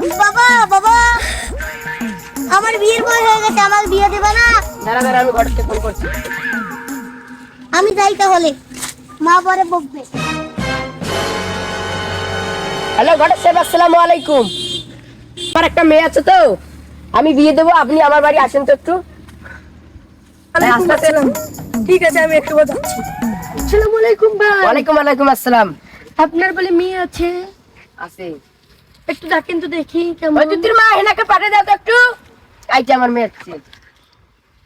বাবা বাবা, আমার বিয়ের বয়স হয়ে গেছে, আমার বিয়ে দেবে না? দাঁড়া দাঁড়া, আমি ঘর থেকে ফোন করছি। আমি যাই তাহলে, মা পরে বকবে। হ্যালো ঘটক সাহেব, আসসালামু আলাইকুম। আমার একটা মেয়ে আছে তো, আমি বিয়ে দেবো, আপনি আমার বাড়ি আসেন তো একটু। ঠিক আছে, আমি একটু যাচ্ছি। আসসালামু আলাইকুম ভাই। ওয়ালাইকুম আসসালাম। আপনার বলে মেয়ে আছে? আছে। একটু ডাকেন তো দেখি কেমন। ওই তুই মা হেনাকে পাঠিয়ে দাও তো একটু। আইতে আমার মেয়ে আছে।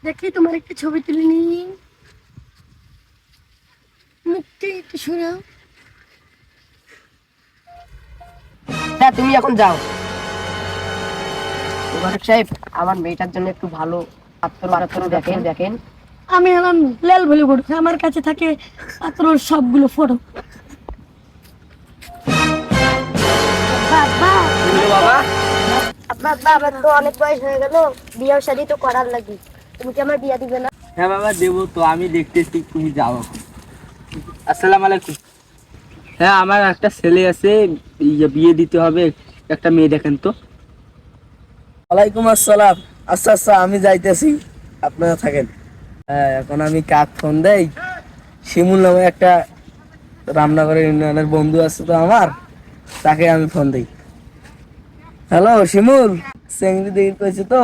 দেখি তোমার একটা ছবি তুলে নি, মুখটি একটু শোনাও। হ্যাঁ তুমি এখন যাও। ঘটক সাহেব, আমার মেয়েটার জন্য একটু ভালো পাত্র দেখেন। আমি হলাম লাল বলে বলছি, আমার কাছে থাকে পাত্রর সবগুলো ফটো। বাবা বাবা, বাবা, আমার তো অনেক বয়স হয়ে গেল, বিয়ে শাদী তো করার লাগে, তুমি কি আমার বিয়ে দিবে না? হ্যাঁ বাবা দেবো তো, আমি দেখতেছি, তুমি যাও। আসসালামু আলাইকুম। হ্যাঁ আমার একটা ছেলে আছে, বিয়ে দিতে হবে, একটা মেয়ে দেখেন তো। ওয়ালাইকুম আসসালাম। আচ্ছা আচ্ছা, আমি যাইতেছি, আপনারা থাকেন। হ্যাঁ, এখন আমি কাক ফোন দেই। শিমুল নামে একটা রামনগরের ইউনিয়নের বন্ধু আছে তো আমার, তাকে আমি ফোন দিই। হ্যালো শিমুল, চেংড়ি দেখি কইছে তো,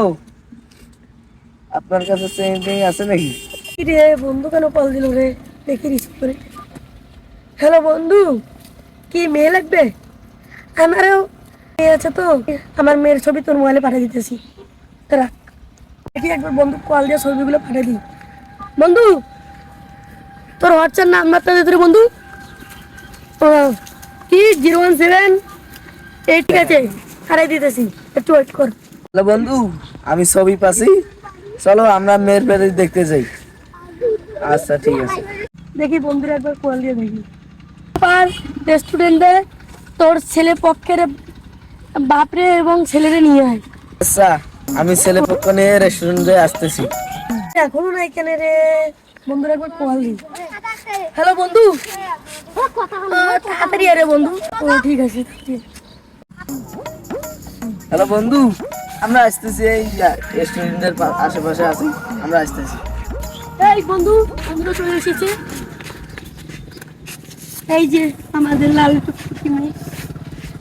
আপনার কাছে চেংড়ি আছে নাকি? কি রে বন্ধু, কেন কল দিল রে? দেখি রিসিভ করে। হ্যালো বন্ধু, কি মেয়ে লাগবে? আমারও মেয়ে আছে তো, আমার মেয়ের ছবি তোর মোবাইলে পাঠিয়ে দিতেছি, রাখ। দেখি একবার বন্ধু কল দিয়ে ছবিগুলো পাঠিয়ে দিই। বন্ধু, তোর হোয়াটসঅ্যাপ নাম্বারটা দে তোর বন্ধু। ও, কি 017? এই ঠিক আছে, পাঠিয়ে দিতেছি, একটু ওয়েট কর। হ্যালো বন্ধু, আমি ছবি পাচ্ছি, চলো আমরা মেয়ের বাড়ি দেখতে যাই। আচ্ছা ঠিক আছে। দেখি বন্ধুর একবার কল দিয়ে দেখি। আর রেস্টুরেন্টে তোর ছেলে পক্ষের বাপরে এবং ছেলেরে নিয়ে আয়। আচ্ছা, আমি ছেলে পক্ষ নিয়ে রেস্টুরেন্টে আসতেছি। এখনো নাই কেন রে? বন্ধুর একবার কল দিই। হ্যালো বন্ধু, তাড়াতাড়ি আরে বন্ধু। ও ঠিক আছে। হ্যালো বন্ধু, আমরা আসতেছি, এই রেস্টুরেন্টের আশেপাশে আছি, আমরা আসতেছি। এই বন্ধু, আমরা চলে এসেছি। এই যে আমাদের লাল টুকটুকি মেয়ে,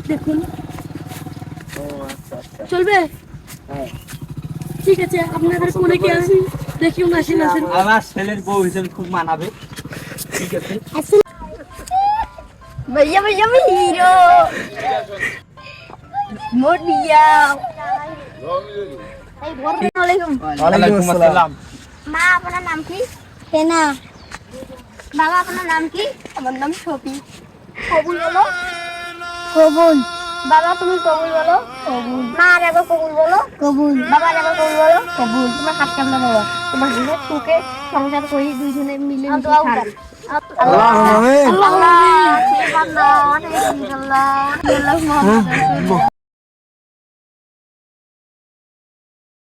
দেখুন। ও আচ্ছা আচ্ছা, চলবে? হ্যাঁ। ঠিক আছে, আপনাদের কোনে কি আছে দেখি, আসেন আসেন। আমার ছেলের বউ হিসেবে খুব মানাবে। ঠিক আছে। भैया भैया मैं हीरो मोर भैया। वालेकुम। ওয়ালাইকুম আসসালাম। মা আপনার নাম কি? হেনা। বাবা আপনার নাম কি? আমার নাম শফি। কবুল বলো। কবুল। বাবা তুমি কবুল বলো। কবুল। মা আর একবার কবুল বলো। কবুল। বাবা আর একবার কবুল বলো। কবুল। তোমার হাত কেমন বাবা? তোমার জীবন সুখে সংসার করি, দুইজনে মিলে মিশে থাকি। আল্লাহুম্মা আমিন। আল্লাহ আল্লাহ আল্লাহ আল্লাহ